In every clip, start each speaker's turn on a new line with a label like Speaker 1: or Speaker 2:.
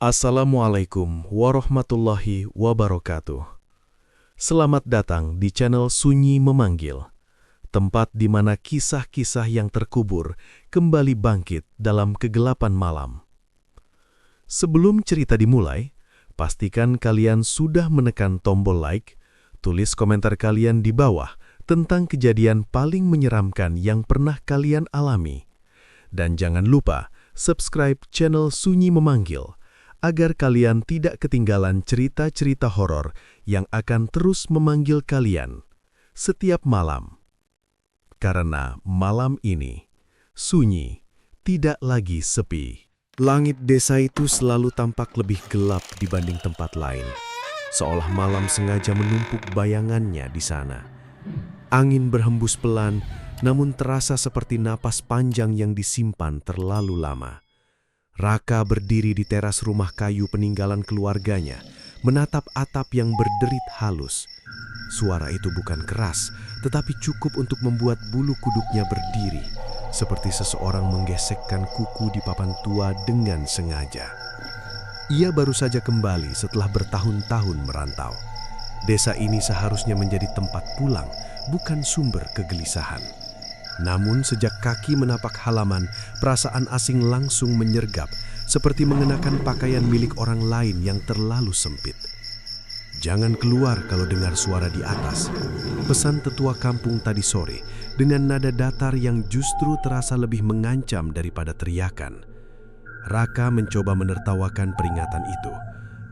Speaker 1: Assalamualaikum warahmatullahi wabarakatuh. Selamat datang di channel Sunyi Memanggil, tempat di mana kisah-kisah yang terkubur kembali bangkit dalam kegelapan malam. Sebelum cerita dimulai, pastikan kalian sudah menekan tombol like, tulis komentar kalian di bawah tentang kejadian paling menyeramkan yang pernah kalian alami. Dan jangan lupa subscribe channel Sunyi Memanggil, agar kalian tidak ketinggalan cerita-cerita horor yang akan terus memanggil kalian setiap malam. Karena malam ini, sunyi, tidak lagi sepi. Langit desa itu selalu tampak lebih gelap dibanding tempat lain, seolah malam sengaja menumpuk bayangannya di sana. Angin berhembus pelan, namun terasa seperti napas panjang yang disimpan terlalu lama. Raka berdiri di teras rumah kayu peninggalan keluarganya, menatap atap yang berderit halus. Suara itu bukan keras, tetapi cukup untuk membuat bulu kuduknya berdiri, seperti seseorang menggesekkan kuku di papan tua dengan sengaja. Ia baru saja kembali setelah bertahun-tahun merantau. Desa ini seharusnya menjadi tempat pulang, bukan sumber kegelisahan. Namun sejak kaki menapak halaman, perasaan asing langsung menyergap, seperti mengenakan pakaian milik orang lain yang terlalu sempit. Jangan keluar kalau dengar suara di atas, pesan tetua kampung tadi sore dengan nada datar yang justru terasa lebih mengancam daripada teriakan. Raka mencoba menertawakan peringatan itu.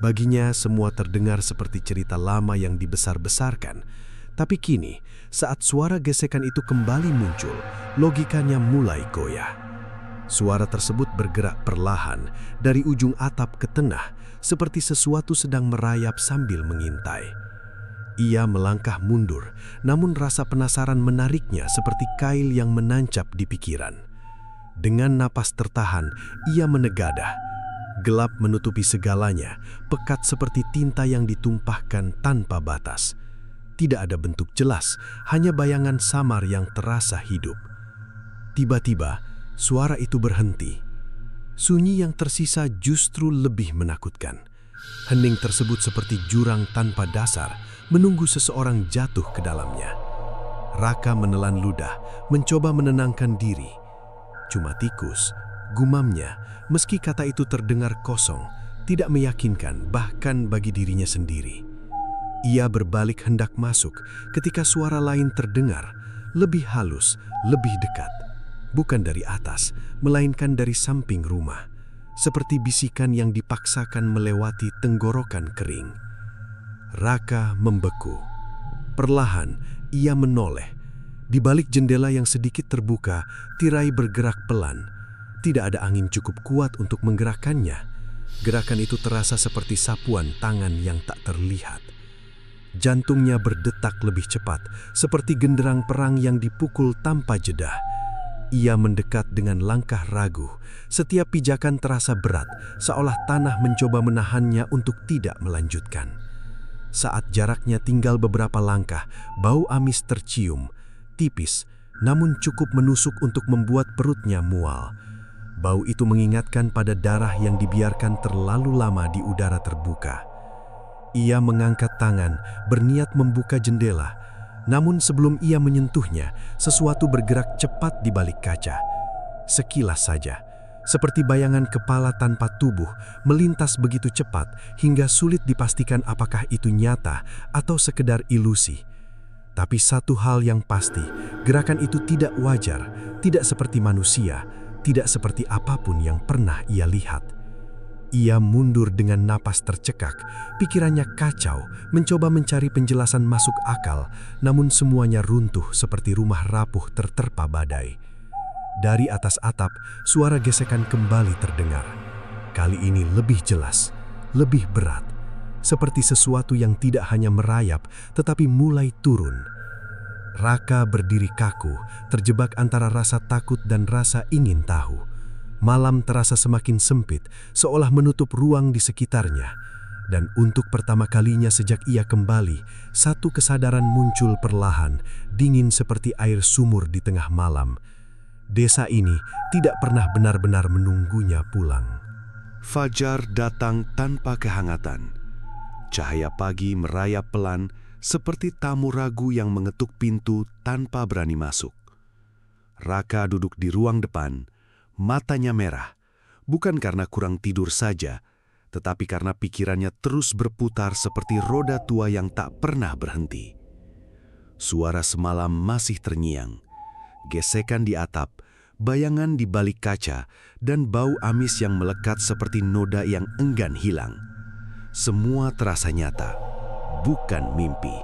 Speaker 1: Baginya semua terdengar seperti cerita lama yang dibesar-besarkan. Tapi kini, saat suara gesekan itu kembali muncul, logikanya mulai goyah. Suara tersebut bergerak perlahan dari ujung atap ke tengah, seperti sesuatu sedang merayap sambil mengintai. Ia melangkah mundur, namun rasa penasaran menariknya seperti kail yang menancap di pikiran. Dengan napas tertahan, ia menegadah. Gelap menutupi segalanya, pekat seperti tinta yang ditumpahkan tanpa batas. Tidak ada bentuk jelas, hanya bayangan samar yang terasa hidup. Tiba-tiba, suara itu berhenti. Sunyi yang tersisa justru lebih menakutkan. Hening tersebut seperti jurang tanpa dasar, menunggu seseorang jatuh ke dalamnya. Raka menelan ludah, mencoba menenangkan diri. Cuma tikus, gumamnya, meski kata itu terdengar kosong, tidak meyakinkan bahkan bagi dirinya sendiri. Ia berbalik hendak masuk ketika suara lain terdengar, lebih halus, lebih dekat. Bukan dari atas, melainkan dari samping rumah, seperti bisikan yang dipaksakan melewati tenggorokan kering. Raka membeku. Perlahan, ia menoleh. Di balik jendela yang sedikit terbuka, tirai bergerak pelan. Tidak ada angin cukup kuat untuk menggerakkannya. Gerakan itu terasa seperti sapuan tangan yang tak terlihat. Jantungnya berdetak lebih cepat, seperti genderang perang yang dipukul tanpa jeda. Ia mendekat dengan langkah ragu. Setiap pijakan terasa berat, seolah tanah mencoba menahannya untuk tidak melanjutkan. Saat jaraknya tinggal beberapa langkah, bau amis tercium, tipis, namun cukup menusuk untuk membuat perutnya mual. Bau itu mengingatkan pada darah yang dibiarkan terlalu lama di udara terbuka. Ia mengangkat tangan, berniat membuka jendela. Namun sebelum ia menyentuhnya, sesuatu bergerak cepat di balik kaca. Sekilas saja, seperti bayangan kepala tanpa tubuh, melintas begitu cepat hingga sulit dipastikan apakah itu nyata atau sekedar ilusi. Tapi satu hal yang pasti, gerakan itu tidak wajar, tidak seperti manusia, tidak seperti apapun yang pernah ia lihat. Ia mundur dengan napas tercekak, pikirannya kacau, mencoba mencari penjelasan masuk akal, namun semuanya runtuh seperti rumah rapuh terterpa badai. Dari atas atap, suara gesekan kembali terdengar. Kali ini lebih jelas, lebih berat, seperti sesuatu yang tidak hanya merayap, tetapi mulai turun. Raka berdiri kaku, terjebak antara rasa takut dan rasa ingin tahu. Malam terasa semakin sempit, seolah menutup ruang di sekitarnya. Dan untuk pertama kalinya sejak ia kembali, satu kesadaran muncul perlahan, dingin seperti air sumur di tengah malam. Desa ini tidak pernah benar-benar menunggunya pulang.
Speaker 2: Fajar datang tanpa kehangatan. Cahaya pagi merayap pelan seperti tamu ragu yang mengetuk pintu tanpa berani masuk. Raka duduk di ruang depan, matanya merah, bukan karena kurang tidur saja, tetapi karena pikirannya terus berputar seperti roda tua yang tak pernah berhenti. Suara semalam masih terngiang, gesekan di atap, bayangan di balik kaca, dan bau amis yang melekat seperti noda yang enggan hilang. Semua terasa nyata, bukan mimpi.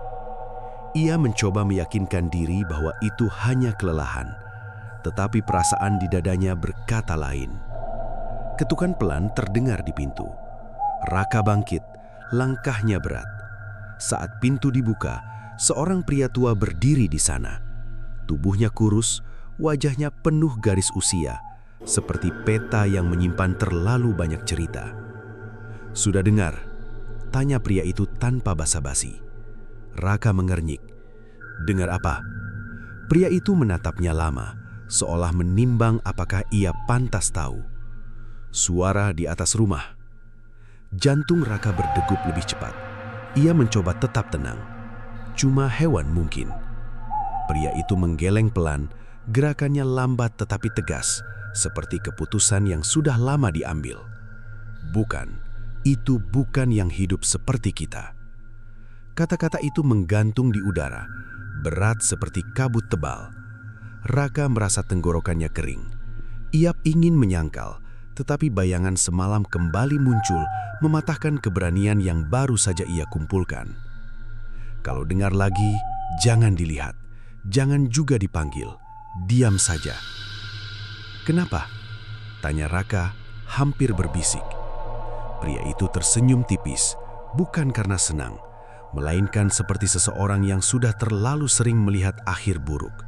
Speaker 2: Ia mencoba meyakinkan diri bahwa itu hanya kelelahan, tetapi perasaan di dadanya berkata lain. Ketukan pelan terdengar di pintu. Raka bangkit, langkahnya berat. Saat pintu dibuka, seorang pria tua berdiri di sana. Tubuhnya kurus, wajahnya penuh garis usia, seperti peta yang menyimpan terlalu banyak cerita. "Sudah dengar?" tanya pria itu tanpa basa-basi. Raka mengernyik. "Dengar apa?" Pria itu menatapnya lama, seolah menimbang apakah ia pantas tahu. "Suara di atas rumah." Jantung Raka berdegup lebih cepat. Ia mencoba tetap tenang. Cuma hewan mungkin. Pria itu menggeleng pelan, gerakannya lambat tetapi tegas, seperti keputusan yang sudah lama diambil. "Bukan, itu bukan yang hidup seperti kita." Kata-kata itu menggantung di udara, berat seperti kabut tebal. Raka merasa tenggorokannya kering. Ia ingin menyangkal, tetapi bayangan semalam kembali muncul, mematahkan keberanian yang baru saja ia kumpulkan. "Kalau dengar lagi, jangan dilihat, jangan juga dipanggil, diam saja." "Kenapa?" tanya Raka, hampir berbisik. Pria itu tersenyum tipis, bukan karena senang, melainkan seperti seseorang yang sudah terlalu sering melihat akhir buruk.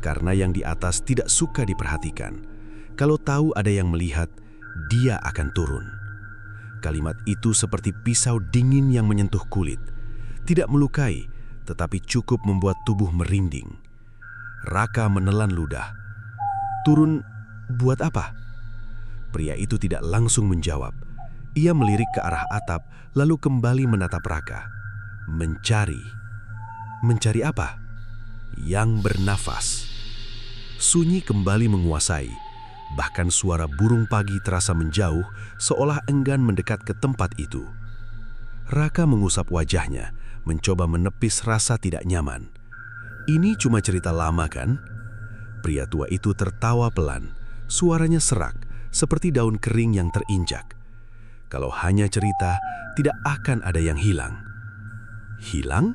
Speaker 2: Karena yang di atas tidak suka diperhatikan. Kalau tahu ada yang melihat, dia akan turun. Kalimat itu seperti pisau dingin yang menyentuh kulit. Tidak melukai, tetapi cukup membuat tubuh merinding. Raka menelan ludah. "Turun buat apa?" Pria itu tidak langsung menjawab. Ia melirik ke arah atap, lalu kembali menatap Raka. Mencari. Mencari apa? Yang bernafas. Sunyi kembali menguasai. Bahkan suara burung pagi terasa menjauh, seolah enggan mendekat ke tempat itu. Raka mengusap wajahnya, mencoba menepis rasa tidak nyaman. "Ini cuma cerita lama, kan?" Pria tua itu tertawa pelan, suaranya serak, seperti daun kering yang terinjak. "Kalau hanya cerita, tidak akan ada yang hilang." "Hilang?"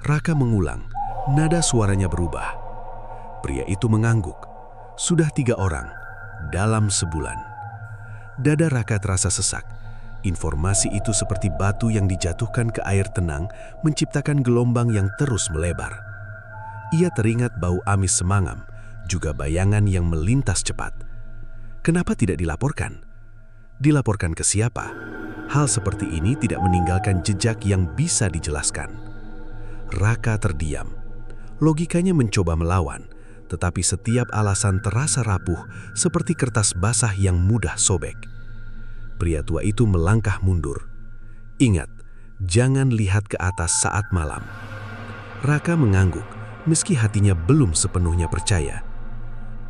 Speaker 2: Raka mengulang, nada suaranya berubah. Pria itu mengangguk. "Sudah 3 orang. Dalam sebulan." Dada Raka terasa sesak. Informasi itu seperti batu yang dijatuhkan ke air tenang, menciptakan gelombang yang terus melebar. Ia teringat bau amis semangam, juga bayangan yang melintas cepat. Kenapa tidak dilaporkan? Dilaporkan ke siapa? Hal seperti ini tidak meninggalkan jejak yang bisa dijelaskan. Raka terdiam. Logikanya mencoba melawan, tetapi setiap alasan terasa rapuh seperti kertas basah yang mudah sobek. Pria tua itu melangkah mundur. "Ingat, jangan lihat ke atas saat malam." Raka mengangguk, meski hatinya belum sepenuhnya percaya.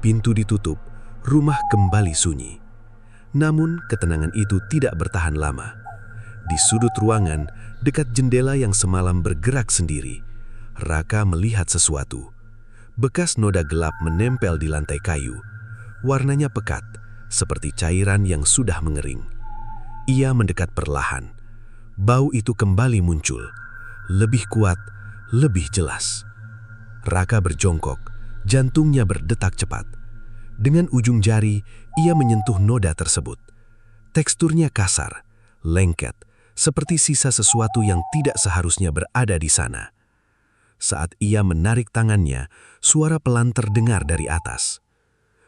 Speaker 2: Pintu ditutup, rumah kembali sunyi. Namun ketenangan itu tidak bertahan lama. Di sudut ruangan, dekat jendela yang semalam bergerak sendiri, Raka melihat sesuatu. Bekas noda gelap menempel di lantai kayu. Warnanya pekat, seperti cairan yang sudah mengering. Ia mendekat perlahan. Bau itu kembali muncul. Lebih kuat, lebih jelas. Raka berjongkok, jantungnya berdetak cepat. Dengan ujung jari, ia menyentuh noda tersebut. Teksturnya kasar, lengket, seperti sisa sesuatu yang tidak seharusnya berada di sana. Saat ia menarik tangannya, suara pelan terdengar dari atas.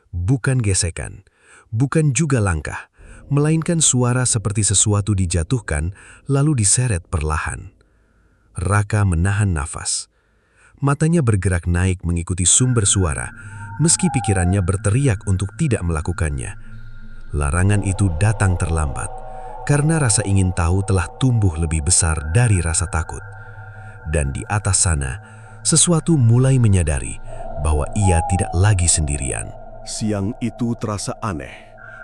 Speaker 2: Bukan gesekan, bukan juga langkah, melainkan suara seperti sesuatu dijatuhkan lalu diseret perlahan. Raka menahan nafas. Matanya bergerak naik mengikuti sumber suara, meski pikirannya berteriak untuk tidak melakukannya. Larangan itu datang terlambat karena rasa ingin tahu telah tumbuh lebih besar dari rasa takut. Dan di atas sana, sesuatu mulai menyadari bahwa ia tidak lagi sendirian.
Speaker 3: Siang itu terasa aneh,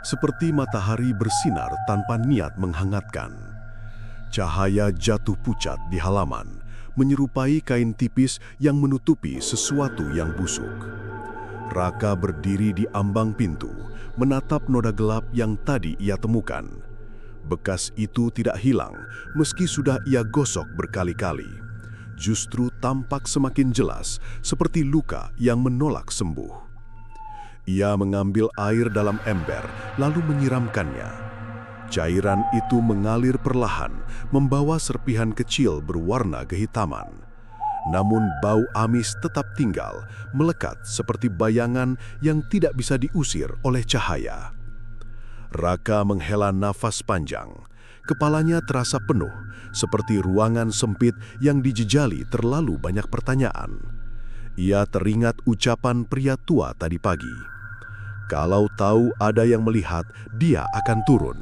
Speaker 3: seperti matahari bersinar tanpa niat menghangatkan. Cahaya jatuh pucat di halaman, menyerupai kain tipis yang menutupi sesuatu yang busuk. Raka berdiri di ambang pintu, menatap noda gelap yang tadi ia temukan. Bekas itu tidak hilang, meski sudah ia gosok berkali-kali. Justru tampak semakin jelas, seperti luka yang menolak sembuh. Ia mengambil air dalam ember, lalu menyiramkannya. Cairan itu mengalir perlahan, membawa serpihan kecil berwarna kehitaman. Namun bau amis tetap tinggal, melekat seperti bayangan yang tidak bisa diusir oleh cahaya. Raka menghela nafas panjang. Kepalanya terasa penuh, seperti ruangan sempit yang dijejali terlalu banyak pertanyaan. Ia teringat ucapan pria tua tadi pagi. Kalau tahu ada yang melihat, dia akan turun.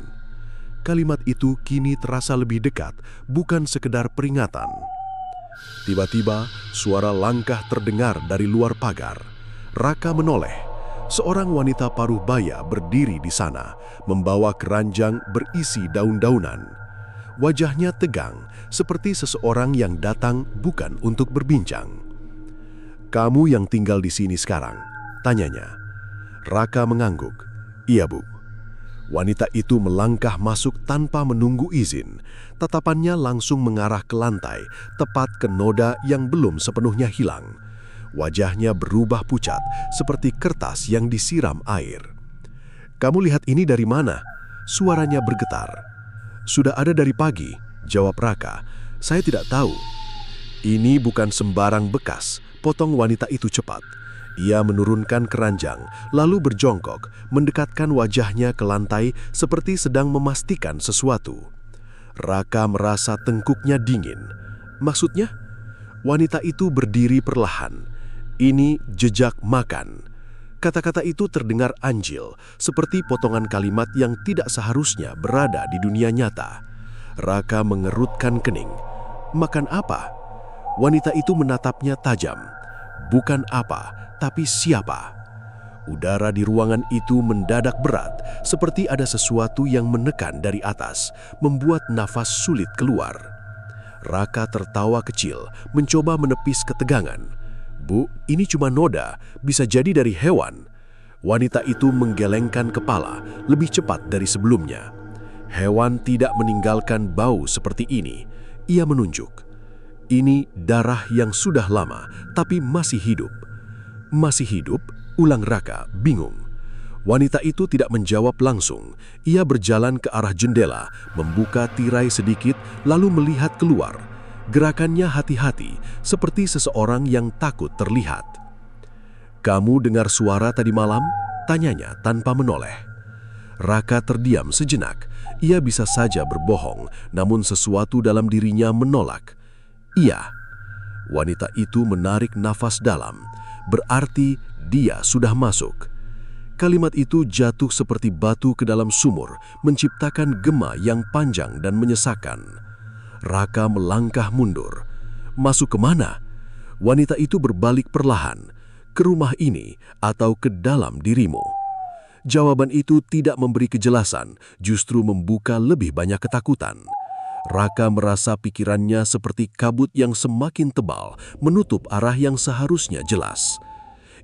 Speaker 3: Kalimat itu kini terasa lebih dekat, bukan sekedar peringatan. Tiba-tiba, suara langkah terdengar dari luar pagar. Raka menoleh. Seorang wanita paruh baya berdiri di sana, membawa keranjang berisi daun-daunan. Wajahnya tegang, seperti seseorang yang datang bukan untuk berbincang. "Kamu yang tinggal di sini sekarang?" tanyanya. Raka mengangguk. "Iya, Bu." Wanita itu melangkah masuk tanpa menunggu izin. Tatapannya langsung mengarah ke lantai, tepat ke noda yang belum sepenuhnya hilang. Wajahnya berubah pucat, seperti kertas yang disiram air. "Kamu lihat ini dari mana?" Suaranya bergetar. "Sudah ada dari pagi," jawab Raka. "Saya tidak tahu." "Ini bukan sembarang bekas," potong wanita itu cepat. Ia menurunkan keranjang, lalu berjongkok, mendekatkan wajahnya ke lantai seperti sedang memastikan sesuatu. Raka merasa tengkuknya dingin. "Maksudnya?" Wanita itu berdiri perlahan. "Ini jejak makan." Kata-kata itu terdengar anjil, seperti potongan kalimat yang tidak seharusnya berada di dunia nyata. Raka mengerutkan kening. "Makan apa?" Wanita itu menatapnya tajam. "Bukan apa, tapi siapa?" Udara di ruangan itu mendadak berat, seperti ada sesuatu yang menekan dari atas, membuat nafas sulit keluar. Raka tertawa kecil, mencoba menepis ketegangan. "Bu, ini cuma noda, bisa jadi dari hewan." Wanita itu menggelengkan kepala, lebih cepat dari sebelumnya. "Hewan tidak meninggalkan bau seperti ini." Ia menunjuk. "Ini darah yang sudah lama, tapi masih hidup." "Masih hidup?" ulang Raka, bingung. Wanita itu tidak menjawab langsung. Ia berjalan ke arah jendela, membuka tirai sedikit, lalu melihat keluar. Gerakannya hati-hati, seperti seseorang yang takut terlihat. "Kamu dengar suara tadi malam?" tanyanya tanpa menoleh. Raka terdiam sejenak. Ia bisa saja berbohong, namun sesuatu dalam dirinya menolak. "Iya." Wanita itu menarik nafas dalam. Berarti dia sudah masuk. Kalimat itu jatuh seperti batu ke dalam sumur, menciptakan gema yang panjang dan menyesakan. Raka melangkah mundur. "Masuk kemana?" Wanita itu berbalik perlahan. "Ke rumah ini atau ke dalam dirimu?" Jawaban itu tidak memberi kejelasan, justru membuka lebih banyak ketakutan. Raka merasa pikirannya seperti kabut yang semakin tebal, menutup arah yang seharusnya jelas.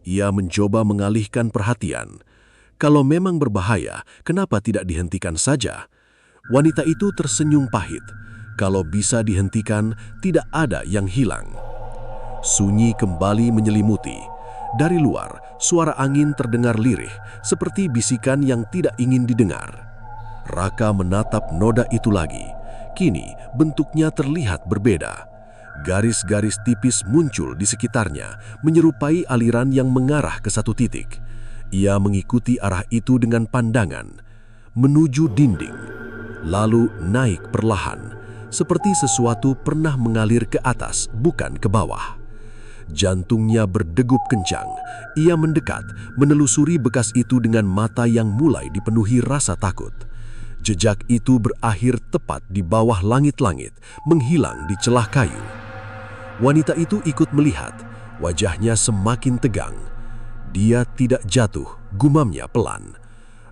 Speaker 3: Ia mencoba mengalihkan perhatian. Kalau memang berbahaya, kenapa tidak dihentikan saja? Wanita itu tersenyum pahit. Kalau bisa dihentikan, tidak ada yang hilang. Sunyi kembali menyelimuti. Dari luar, suara angin terdengar lirih, seperti bisikan yang tidak ingin didengar. Raka menatap noda itu lagi. Kini, bentuknya terlihat berbeda. Garis-garis tipis muncul di sekitarnya, menyerupai aliran yang mengarah ke satu titik. Ia mengikuti arah itu dengan pandangan, menuju dinding, lalu naik perlahan, seperti sesuatu pernah mengalir ke atas, bukan ke bawah. Jantungnya berdegup kencang. Ia mendekat, menelusuri bekas itu dengan mata yang mulai dipenuhi rasa takut. Jejak itu berakhir tepat di bawah langit-langit, menghilang di celah kayu. Wanita itu ikut melihat, wajahnya semakin tegang. Dia tidak jatuh, gumamnya pelan.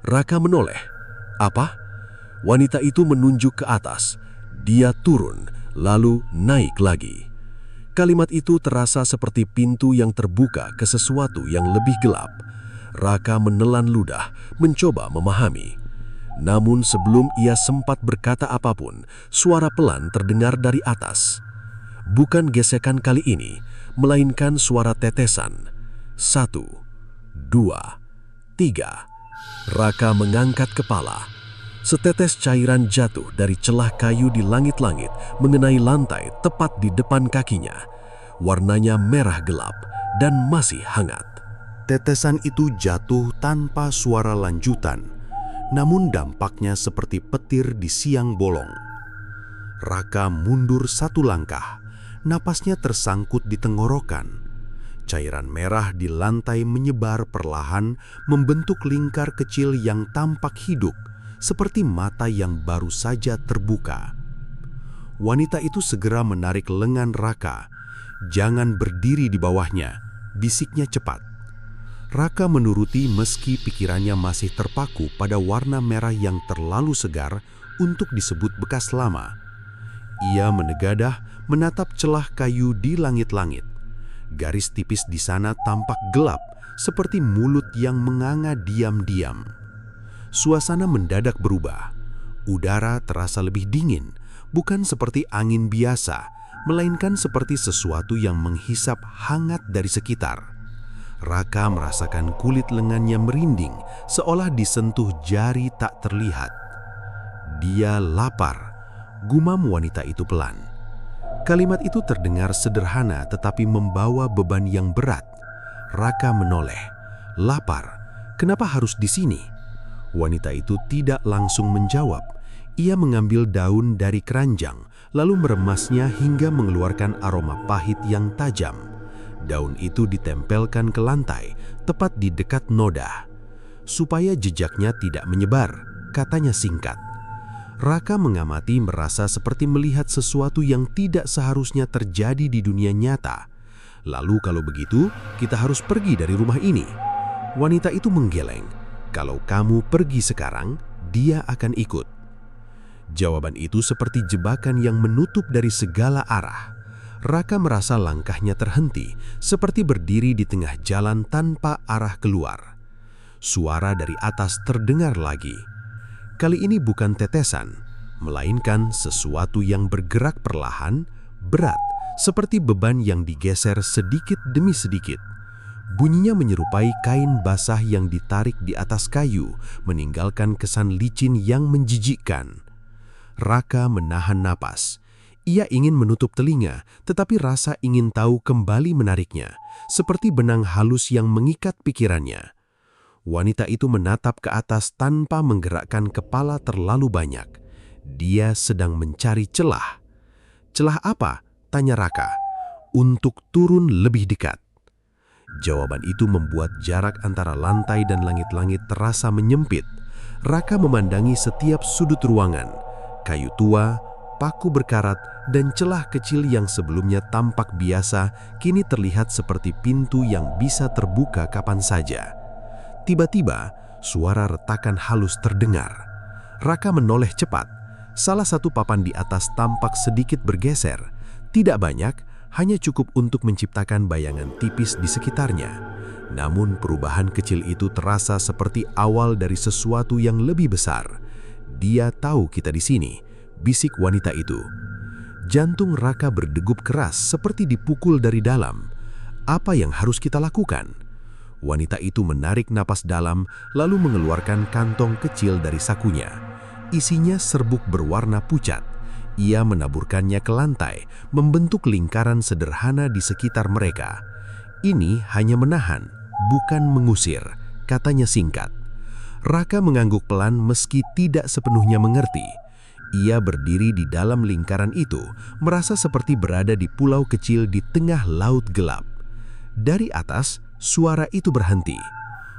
Speaker 3: Raka menoleh. Apa? Wanita itu menunjuk ke atas. Dia turun, lalu naik lagi. Kalimat itu terasa seperti pintu yang terbuka ke sesuatu yang lebih gelap. Raka menelan ludah, mencoba memahami. Namun sebelum ia sempat berkata apapun, suara pelan terdengar dari atas. Bukan gesekan kali ini, melainkan suara tetesan. 1, 2, 3. Raka mengangkat kepala. Setetes cairan jatuh dari celah kayu di langit-langit mengenai lantai tepat di depan kakinya. Warnanya merah gelap dan masih hangat.
Speaker 2: Tetesan itu jatuh tanpa suara lanjutan, namun dampaknya seperti petir di siang bolong. Raka mundur 1 langkah, napasnya tersangkut di tenggorokan. Cairan merah di lantai menyebar perlahan, membentuk lingkar kecil yang tampak hidup, seperti mata yang baru saja terbuka. Wanita itu segera menarik lengan Raka. "Jangan berdiri di bawahnya," bisiknya cepat. Raka menuruti meski pikirannya masih terpaku pada warna merah yang terlalu segar untuk disebut bekas lama. Ia menegadah menatap celah kayu di langit-langit. Garis tipis di sana tampak gelap, seperti mulut yang menganga diam-diam. Suasana mendadak berubah. Udara terasa lebih dingin, bukan seperti angin biasa, melainkan seperti sesuatu yang menghisap hangat dari sekitar. Raka merasakan kulit lengannya merinding, seolah disentuh jari tak terlihat. "Dia lapar," gumam wanita itu pelan. Kalimat itu terdengar sederhana tetapi membawa beban yang berat. Raka menoleh. "Lapar? Kenapa harus di sini?" Wanita itu tidak langsung menjawab. Ia mengambil daun dari keranjang, lalu meremasnya hingga mengeluarkan aroma pahit yang tajam. Daun itu ditempelkan ke lantai, tepat di dekat noda. "Supaya jejaknya tidak menyebar," katanya singkat. Raka mengamati, merasa seperti melihat sesuatu yang tidak seharusnya terjadi di dunia nyata. "Lalu kalau begitu, kita harus pergi dari rumah ini." Wanita itu menggeleng. "Kalau kamu pergi sekarang, dia akan ikut." Jawaban itu seperti jebakan yang menutup dari segala arah. Raka merasa langkahnya terhenti, seperti berdiri di tengah jalan tanpa arah keluar. Suara dari atas terdengar lagi. Kali ini bukan tetesan, melainkan sesuatu yang bergerak perlahan, berat, seperti beban yang digeser sedikit demi sedikit. Bunyinya menyerupai kain basah yang ditarik di atas kayu, meninggalkan kesan licin yang menjijikkan. Raka menahan napas. Ia ingin menutup telinga, tetapi rasa ingin tahu kembali menariknya, seperti benang halus yang mengikat pikirannya. Wanita itu menatap ke atas tanpa menggerakkan kepala terlalu banyak. Dia sedang mencari celah. "Celah apa?" tanya Raka. "Untuk turun lebih dekat." Jawaban itu membuat jarak antara lantai dan langit-langit terasa menyempit. Raka memandangi setiap sudut ruangan. Kayu tua, paku berkarat, dan celah kecil yang sebelumnya tampak biasa, kini terlihat seperti pintu yang bisa terbuka kapan saja. Tiba-tiba, suara retakan halus terdengar. Raka menoleh cepat. Salah satu papan di atas tampak sedikit bergeser. Tidak banyak, hanya cukup untuk menciptakan bayangan tipis di sekitarnya. Namun perubahan kecil itu terasa seperti awal dari sesuatu yang lebih besar. "Dia tahu kita di sini," bisik wanita itu. Jantung Raka berdegup keras seperti dipukul dari dalam. "Apa yang harus kita lakukan?" Wanita itu menarik napas dalam, lalu mengeluarkan kantong kecil dari sakunya. Isinya serbuk berwarna pucat. Ia menaburkannya ke lantai, membentuk lingkaran sederhana di sekitar mereka. "Ini hanya menahan, bukan mengusir," katanya singkat. Raka mengangguk pelan meski tidak sepenuhnya mengerti. Ia berdiri di dalam lingkaran itu, merasa seperti berada di pulau kecil di tengah laut gelap. Dari atas, suara itu berhenti.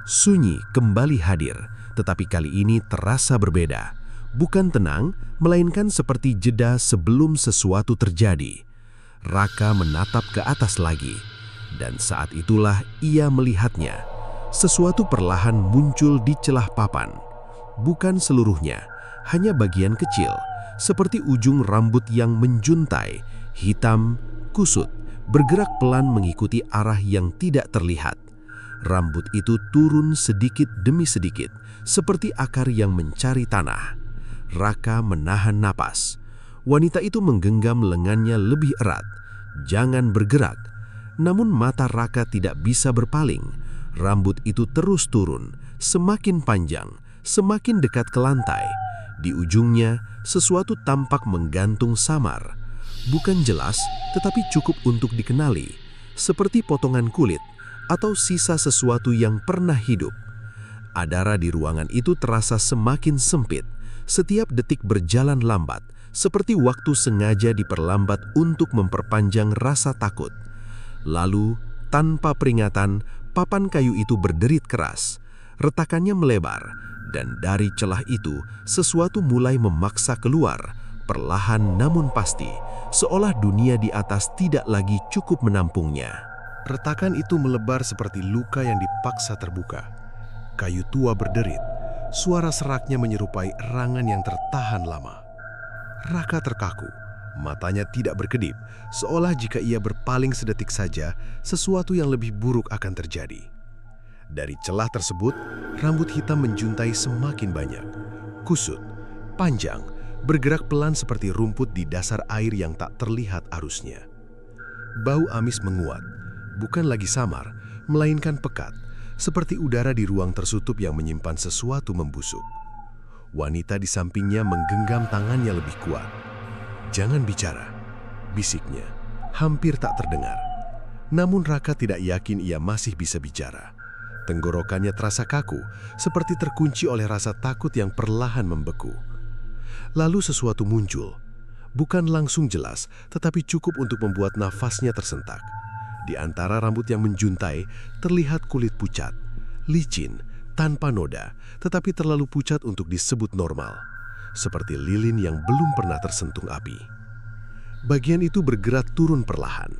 Speaker 2: Sunyi kembali hadir, tetapi kali ini terasa berbeda. Bukan tenang, melainkan seperti jeda sebelum sesuatu terjadi. Raka menatap ke atas lagi, dan saat itulah ia melihatnya. Sesuatu perlahan muncul di celah papan. Bukan seluruhnya, hanya bagian kecil, seperti ujung rambut yang menjuntai, hitam, kusut, bergerak pelan mengikuti arah yang tidak terlihat. Rambut itu turun sedikit demi sedikit, seperti akar yang mencari tanah. Raka menahan napas. Wanita itu menggenggam lengannya lebih erat. Jangan bergerak. Namun mata Raka tidak bisa berpaling. Rambut itu terus turun, semakin panjang, semakin dekat ke lantai. Di ujungnya, sesuatu tampak menggantung samar. Bukan jelas, tetapi cukup untuk dikenali, seperti potongan kulit atau sisa sesuatu yang pernah hidup. Adara di ruangan itu terasa semakin sempit. Setiap detik berjalan lambat, seperti waktu sengaja diperlambat untuk memperpanjang rasa takut. Lalu, tanpa peringatan, papan kayu itu berderit keras. Retakannya melebar, dan dari celah itu, sesuatu mulai memaksa keluar, perlahan namun pasti, seolah dunia di atas tidak lagi cukup menampungnya.
Speaker 3: Retakan itu melebar seperti luka yang dipaksa terbuka. Kayu tua berderit, suara seraknya menyerupai erangan yang tertahan lama. Raka terkaku, matanya tidak berkedip, seolah jika ia berpaling sedetik saja, sesuatu yang lebih buruk akan terjadi. Dari celah tersebut, rambut hitam menjuntai semakin banyak. Kusut, panjang, bergerak pelan seperti rumput di dasar air yang tak terlihat arusnya. Bau amis menguat, bukan lagi samar, melainkan pekat, seperti udara di ruang tertutup yang menyimpan sesuatu membusuk. Wanita di sampingnya menggenggam tangannya lebih kuat. "Jangan bicara," bisiknya, hampir tak terdengar. Namun Raka tidak yakin ia masih bisa bicara. Tenggorokannya terasa kaku, seperti terkunci oleh rasa takut yang perlahan membeku. Lalu sesuatu muncul, bukan langsung jelas, tetapi cukup untuk membuat nafasnya tersentak. Di antara rambut yang menjuntai, terlihat kulit pucat, licin, tanpa noda, tetapi terlalu pucat untuk disebut normal. Seperti lilin yang belum pernah tersentuh api. Bagian itu bergerak turun perlahan,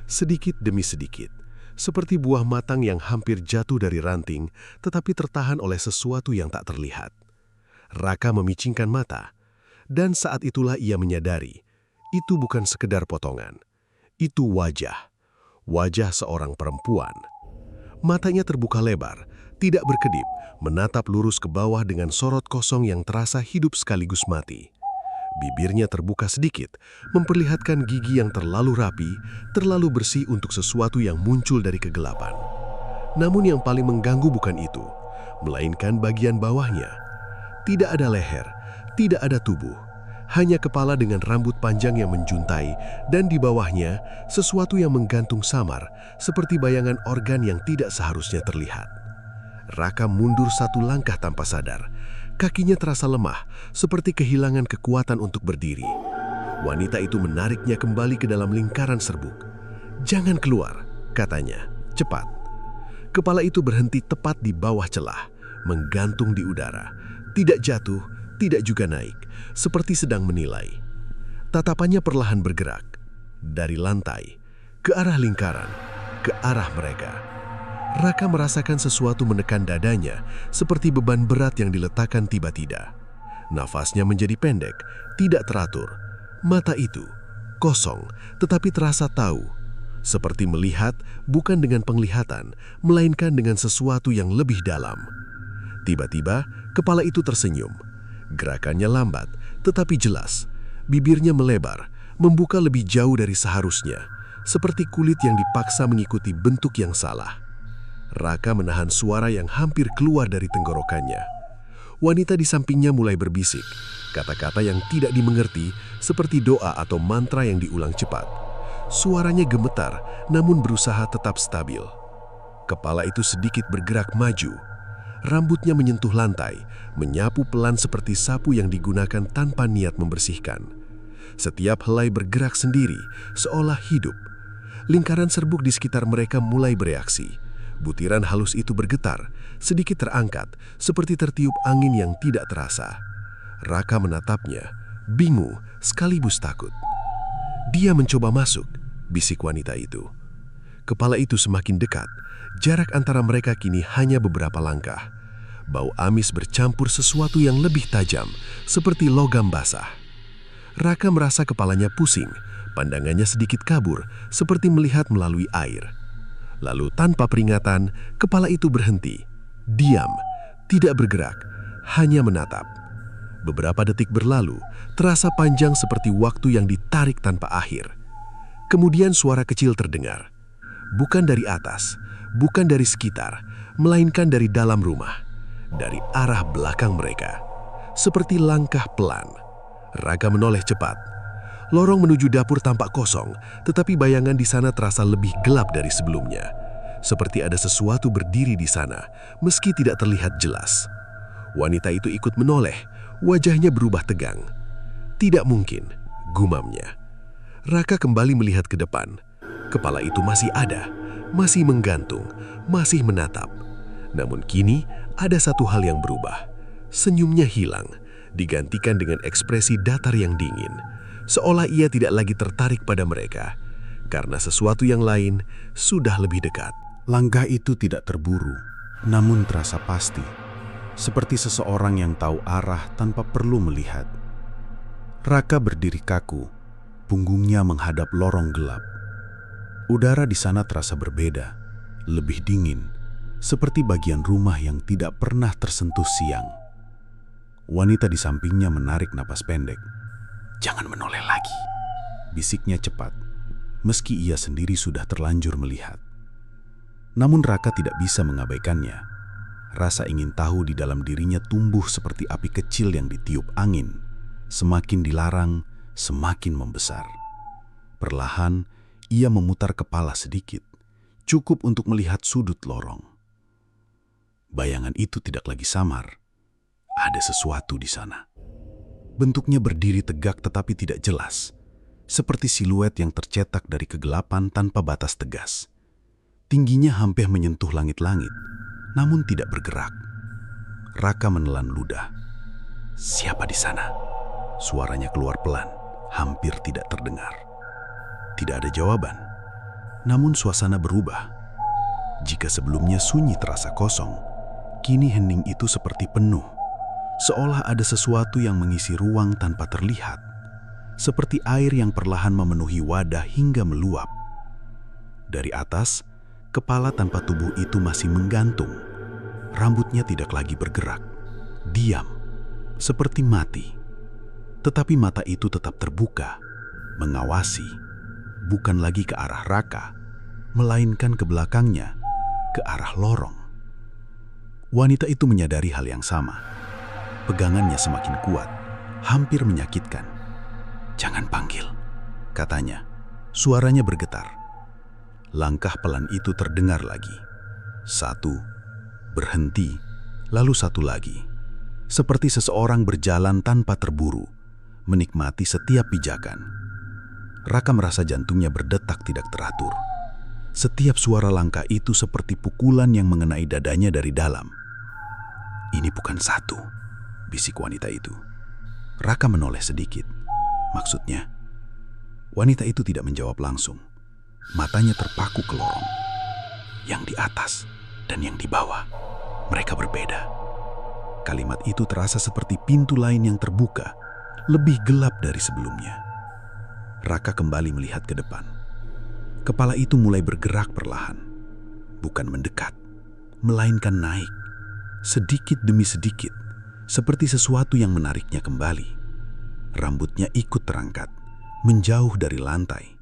Speaker 3: sedikit demi sedikit, seperti buah matang yang hampir jatuh dari ranting, tetapi tertahan oleh sesuatu yang tak terlihat. Raka memicingkan mata, dan saat itulah ia menyadari, itu bukan sekedar potongan. Itu wajah seorang perempuan. Matanya terbuka lebar, tidak berkedip, menatap lurus ke bawah dengan sorot kosong yang terasa hidup sekaligus mati. Bibirnya terbuka sedikit, memperlihatkan gigi yang terlalu rapi, terlalu bersih untuk sesuatu yang muncul dari kegelapan. Namun yang paling mengganggu bukan itu, melainkan bagian bawahnya. Tidak ada leher, tidak ada tubuh, hanya kepala dengan rambut panjang yang menjuntai, dan di bawahnya sesuatu yang menggantung samar, seperti bayangan organ yang tidak seharusnya terlihat. Raka mundur satu langkah tanpa sadar. Kakinya terasa lemah, seperti kehilangan kekuatan untuk berdiri. Wanita itu menariknya kembali ke dalam lingkaran serbuk. "Jangan keluar," katanya, "cepat." Kepala itu berhenti tepat di bawah celah, menggantung di udara. Tidak jatuh, tidak juga naik, seperti sedang menilai. Tatapannya perlahan bergerak, dari lantai, ke arah lingkaran, ke arah mereka. Raka merasakan sesuatu menekan dadanya, seperti beban berat yang diletakkan tiba-tiba. Nafasnya menjadi pendek, tidak teratur. Mata itu, kosong, tetapi terasa tahu. Seperti melihat, bukan dengan penglihatan, melainkan dengan sesuatu yang lebih dalam. Tiba-tiba, kepala itu tersenyum. Gerakannya lambat, tetapi jelas. Bibirnya melebar, membuka lebih jauh dari seharusnya, seperti kulit yang dipaksa mengikuti bentuk yang salah. Raka menahan suara yang hampir keluar dari tenggorokannya. Wanita di sampingnya mulai berbisik, kata-kata yang tidak dimengerti seperti doa atau mantra yang diulang cepat. Suaranya gemetar, namun berusaha tetap stabil. Kepala itu sedikit bergerak maju. Rambutnya menyentuh lantai, menyapu pelan seperti sapu yang digunakan tanpa niat membersihkan. Setiap helai bergerak sendiri, seolah hidup. lingkaran serbuk di sekitar mereka mulai bereaksi. Butiran halus itu bergetar, sedikit terangkat, seperti tertiup angin yang tidak terasa. Raka menatapnya, bingung sekaligus takut. "Dia mencoba masuk," bisik wanita itu. Kepala itu semakin dekat, jarak antara mereka kini hanya beberapa langkah. Bau amis bercampur sesuatu yang lebih tajam, seperti logam basah. Raka merasa kepalanya pusing, pandangannya sedikit kabur, seperti melihat melalui air. Lalu tanpa peringatan, kepala itu berhenti. Diam, tidak bergerak, hanya menatap. Beberapa detik berlalu, terasa panjang seperti waktu yang ditarik tanpa akhir. Kemudian suara kecil terdengar. Bukan dari atas, bukan dari sekitar, melainkan dari dalam rumah. Dari arah belakang mereka. Seperti langkah pelan. Raka menoleh cepat. Lorong menuju dapur tampak kosong, tetapi bayangan di sana terasa lebih gelap dari sebelumnya. Seperti ada sesuatu berdiri di sana, meski tidak terlihat jelas. Wanita itu ikut menoleh, wajahnya berubah tegang. "Tidak mungkin," gumamnya. Raka kembali melihat ke depan. Kepala itu masih ada, masih menggantung, masih menatap. Namun kini ada satu hal yang berubah. Senyumnya hilang, digantikan dengan ekspresi datar yang dingin, seolah ia tidak lagi tertarik pada mereka, karena sesuatu yang lain sudah lebih dekat.
Speaker 2: Langkah itu tidak terburu, namun terasa pasti, seperti seseorang yang tahu arah tanpa perlu melihat. Raka berdiri kaku, punggungnya menghadap lorong gelap. Udara di sana terasa berbeda, lebih dingin, seperti bagian rumah yang tidak pernah tersentuh siang. Wanita di sampingnya menarik napas pendek. "Jangan menoleh lagi," bisiknya cepat, meski ia sendiri sudah terlanjur melihat. Namun Raka tidak bisa mengabaikannya. Rasa ingin tahu di dalam dirinya tumbuh seperti api kecil yang ditiup angin. Semakin dilarang, semakin membesar. Perlahan, ia memutar kepala sedikit, cukup untuk melihat sudut lorong. Bayangan itu tidak lagi samar. Ada sesuatu di sana. Bentuknya berdiri tegak tetapi tidak jelas, seperti siluet yang tercetak dari kegelapan tanpa batas tegas. Tingginya hampir menyentuh langit-langit, namun tidak bergerak. Raka menelan ludah. "Siapa di sana?" Suaranya keluar pelan, hampir tidak terdengar. Tidak ada jawaban, namun suasana berubah. Jika sebelumnya sunyi terasa kosong, kini hening itu seperti penuh. Seolah ada sesuatu yang mengisi ruang tanpa terlihat, seperti air yang perlahan memenuhi wadah hingga meluap. Dari atas, kepala tanpa tubuh itu masih menggantung. Rambutnya tidak lagi bergerak, diam, seperti mati. Tetapi mata itu tetap terbuka, mengawasi, bukan lagi ke arah Raka, melainkan ke belakangnya, ke arah lorong. Wanita itu menyadari hal yang sama. Pegangannya semakin kuat, hampir menyakitkan. "Jangan panggil," katanya. Suaranya bergetar. Langkah pelan itu terdengar lagi. Satu, berhenti, lalu satu lagi. Seperti seseorang berjalan tanpa terburu, menikmati setiap pijakan. Raka merasa jantungnya berdetak tidak teratur. Setiap suara langkah itu seperti pukulan yang mengenai dadanya dari dalam. "Ini bukan satu," bisik wanita itu. Raka menoleh sedikit. "Maksudnya?" Wanita itu tidak menjawab langsung. Matanya terpaku ke lorong. Yang di atas dan yang di bawah, mereka berbeda. Kalimat itu terasa seperti pintu lain yang terbuka, lebih gelap dari sebelumnya. Raka kembali melihat ke depan. Kepala itu mulai bergerak perlahan. Bukan mendekat, melainkan naik. Sedikit demi sedikit, seperti sesuatu yang menariknya kembali. Rambutnya ikut terangkat, menjauh dari lantai,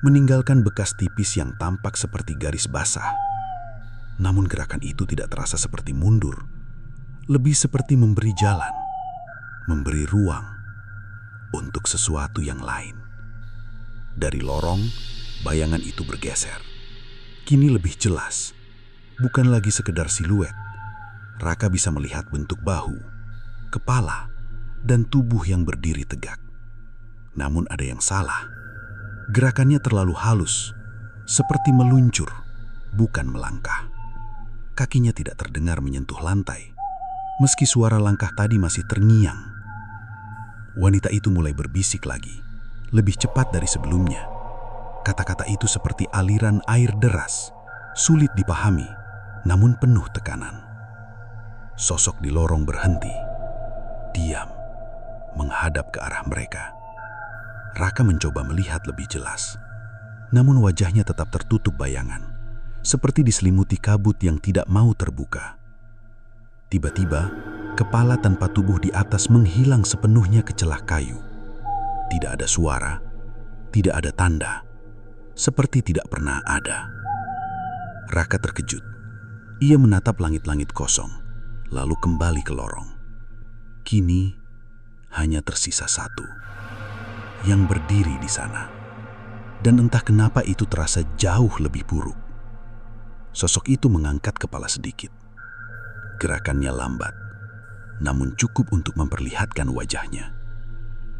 Speaker 2: meninggalkan bekas tipis yang tampak seperti garis basah. Namun gerakan itu tidak terasa seperti mundur, lebih seperti memberi jalan, memberi ruang untuk sesuatu yang lain. Dari lorong, bayangan itu bergeser. Kini lebih jelas, bukan lagi sekedar siluet. Raka bisa melihat bentuk bahu, kepala, dan tubuh yang berdiri tegak. Namun ada yang salah. Gerakannya terlalu halus, seperti meluncur, bukan melangkah. Kakinya tidak terdengar menyentuh lantai, meski suara langkah tadi masih terngiang. Wanita itu mulai berbisik lagi, lebih cepat dari sebelumnya. Kata-kata itu seperti aliran air deras, sulit dipahami, namun penuh tekanan. Sosok di lorong berhenti, diam, menghadap ke arah mereka. Raka mencoba melihat lebih jelas, namun wajahnya tetap tertutup bayangan, seperti diselimuti kabut yang tidak mau terbuka. Tiba-tiba, kepala tanpa tubuh di atas menghilang sepenuhnya ke celah kayu. Tidak ada suara, tidak ada tanda, seperti tidak pernah ada. Raka terkejut. Ia menatap langit-langit kosong, lalu kembali ke lorong. Kini, hanya tersisa satu yang berdiri di sana. Dan entah kenapa itu terasa jauh lebih buruk. Sosok itu mengangkat kepala sedikit. Gerakannya lambat, namun cukup untuk memperlihatkan wajahnya.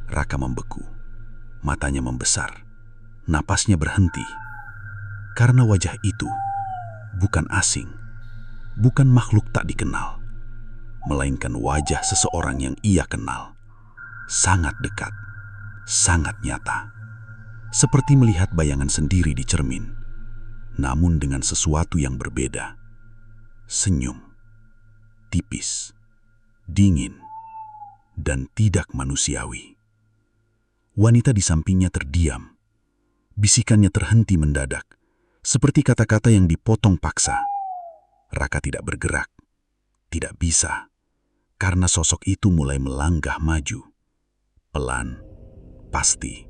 Speaker 2: Raka membeku, matanya membesar, napasnya berhenti. Karena wajah itu bukan asing, bukan makhluk tak dikenal, melainkan wajah seseorang yang ia kenal. Sangat dekat, sangat nyata. Seperti melihat bayangan sendiri di cermin, namun dengan sesuatu yang berbeda. Senyum, tipis, dingin, dan tidak manusiawi. Wanita di sampingnya terdiam. Bisikannya terhenti mendadak, seperti kata-kata yang dipotong paksa. Raka tidak bergerak, tidak bisa, karena sosok itu mulai melanggah maju. Pelan, pasti,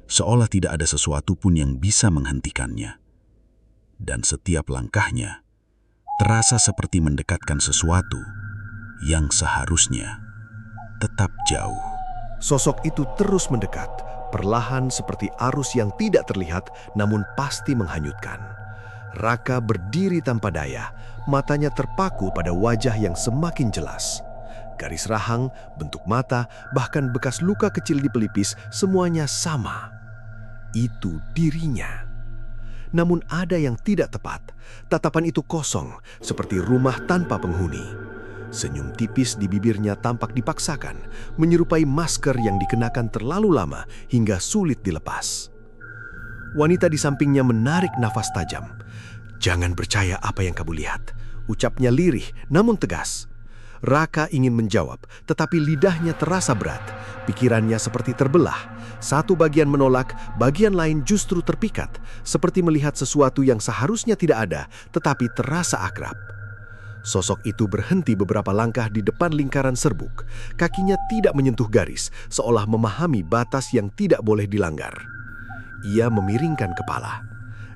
Speaker 2: seolah tidak ada sesuatu pun yang bisa menghentikannya. Dan setiap langkahnya terasa seperti mendekatkan sesuatu yang seharusnya tetap jauh.
Speaker 3: Sosok itu terus mendekat, perlahan seperti arus yang tidak terlihat namun pasti menghanyutkan. Raka berdiri tanpa daya, matanya terpaku pada wajah yang semakin jelas. Garis rahang, bentuk mata, bahkan bekas luka kecil di pelipis, semuanya sama. Itu dirinya. Namun ada yang tidak tepat. Tatapan itu kosong, seperti rumah tanpa penghuni. Senyum tipis di bibirnya tampak dipaksakan, menyerupai masker yang dikenakan terlalu lama hingga sulit dilepas. Wanita di sampingnya menarik nafas tajam. "Jangan percaya apa yang kamu lihat," ucapnya lirih namun tegas. Raka ingin menjawab, tetapi lidahnya terasa berat. Pikirannya seperti terbelah. Satu bagian menolak, bagian lain justru terpikat, seperti melihat sesuatu yang seharusnya tidak ada, tetapi terasa akrab. Sosok itu berhenti beberapa langkah di depan lingkaran serbuk. Kakinya tidak menyentuh garis, seolah memahami batas yang tidak boleh dilanggar. Ia memiringkan kepala.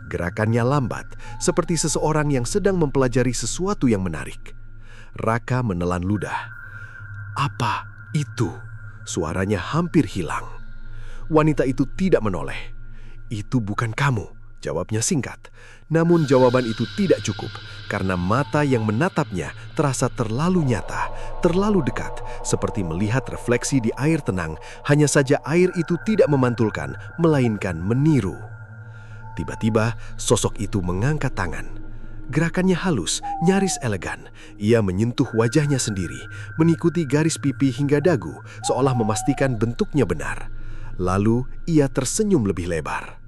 Speaker 3: Gerakannya lambat, seperti seseorang yang sedang mempelajari sesuatu yang menarik. Raka menelan ludah. "Apa itu?" Suaranya hampir hilang. Wanita itu tidak menoleh. "Itu bukan kamu," jawabnya singkat. Namun jawaban itu tidak cukup, karena mata yang menatapnya terasa terlalu nyata, terlalu dekat, seperti melihat refleksi di air tenang. Hanya saja air itu tidak memantulkan, melainkan meniru. Tiba-tiba sosok itu mengangkat tangan. Gerakannya halus, nyaris elegan. Ia menyentuh wajahnya sendiri, mengikuti garis pipi hingga dagu, seolah memastikan bentuknya benar. Lalu ia tersenyum lebih lebar.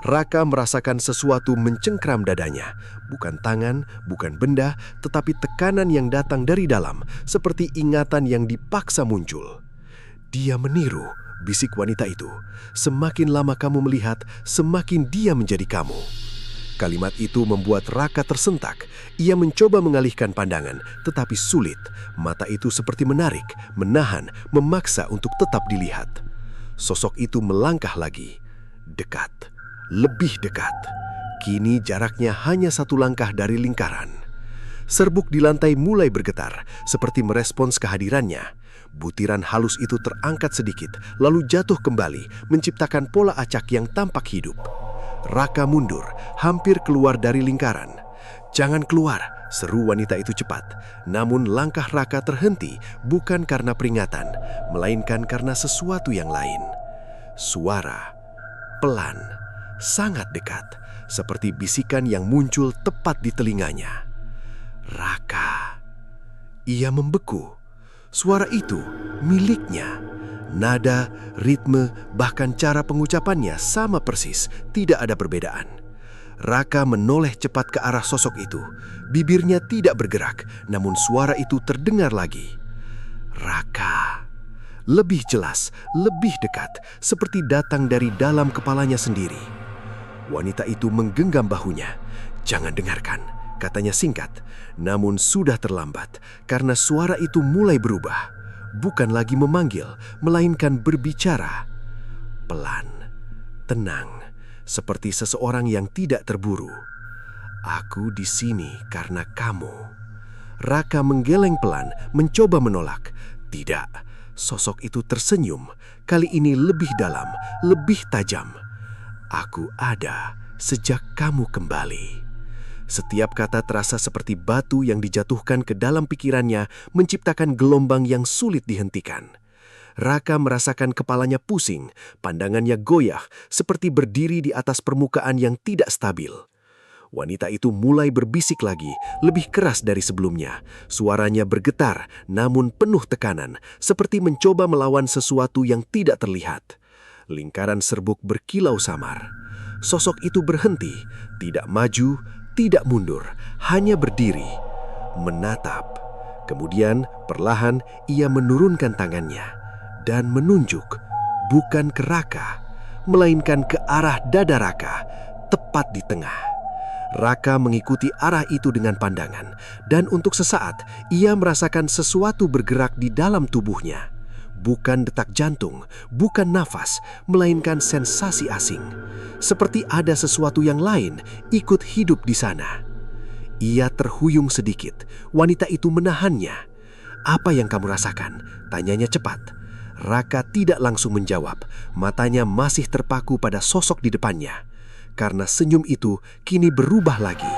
Speaker 3: Raka merasakan sesuatu mencengkram dadanya. Bukan tangan, bukan benda, tetapi tekanan yang datang dari dalam, seperti ingatan yang dipaksa muncul. "Dia meniru," bisik wanita itu. "Semakin lama kamu melihat, semakin dia menjadi kamu." Kalimat itu membuat Raka tersentak. Ia mencoba mengalihkan pandangan, tetapi sulit. Mata itu seperti menarik, menahan, memaksa untuk tetap dilihat. Sosok itu melangkah lagi. Dekat, lebih dekat. Kini jaraknya hanya satu langkah dari lingkaran. Serbuk di lantai mulai bergetar, seperti merespons kehadirannya. Butiran halus itu terangkat sedikit, lalu jatuh kembali, menciptakan pola acak yang tampak hidup. Raka mundur, hampir keluar dari lingkaran. "Jangan keluar," seru wanita itu cepat. Namun langkah Raka terhenti, bukan karena peringatan, melainkan karena sesuatu yang lain. Suara, pelan, sangat dekat,
Speaker 2: seperti bisikan yang muncul tepat di telinganya. Raka. Ia membeku. Suara itu miliknya. Nada, ritme, bahkan cara pengucapannya sama persis, tidak ada perbedaan. Raka menoleh cepat ke arah sosok itu. Bibirnya tidak bergerak, namun suara itu terdengar lagi. Raka. Lebih jelas, lebih dekat, seperti datang dari dalam kepalanya sendiri. Wanita itu menggenggam bahunya. "Jangan dengarkan," katanya singkat. Namun sudah terlambat, karena suara itu mulai berubah. Bukan lagi memanggil, melainkan berbicara. Pelan, tenang, seperti seseorang yang tidak terburu. "Aku di sini karena kamu." Raka menggeleng pelan, mencoba menolak. Tidak, sosok itu tersenyum, kali ini lebih dalam, lebih tajam. "Aku ada sejak kamu kembali." Setiap kata terasa seperti batu yang dijatuhkan ke dalam pikirannya, menciptakan gelombang yang sulit dihentikan. Raka merasakan kepalanya pusing, pandangannya goyah, seperti berdiri di atas permukaan yang tidak stabil. Wanita itu mulai berbisik lagi, lebih keras dari sebelumnya. Suaranya bergetar, namun penuh tekanan, seperti mencoba melawan sesuatu yang tidak terlihat. Lingkaran serbuk berkilau samar. Sosok itu berhenti, tidak maju, tidak mundur, hanya berdiri, menatap. Kemudian perlahan ia menurunkan tangannya dan menunjuk, bukan ke Raka, melainkan ke arah dada Raka, tepat di tengah. Raka mengikuti arah itu dengan pandangan, dan untuk sesaat ia merasakan sesuatu bergerak di dalam tubuhnya. Bukan detak jantung, bukan nafas, melainkan sensasi asing. Seperti ada sesuatu yang lain ikut hidup di sana. Ia terhuyung sedikit. Wanita itu menahannya. "Apa yang kamu rasakan?" tanyanya cepat. Raka tidak langsung menjawab. Matanya masih terpaku pada sosok di depannya. Karena senyum itu kini berubah lagi.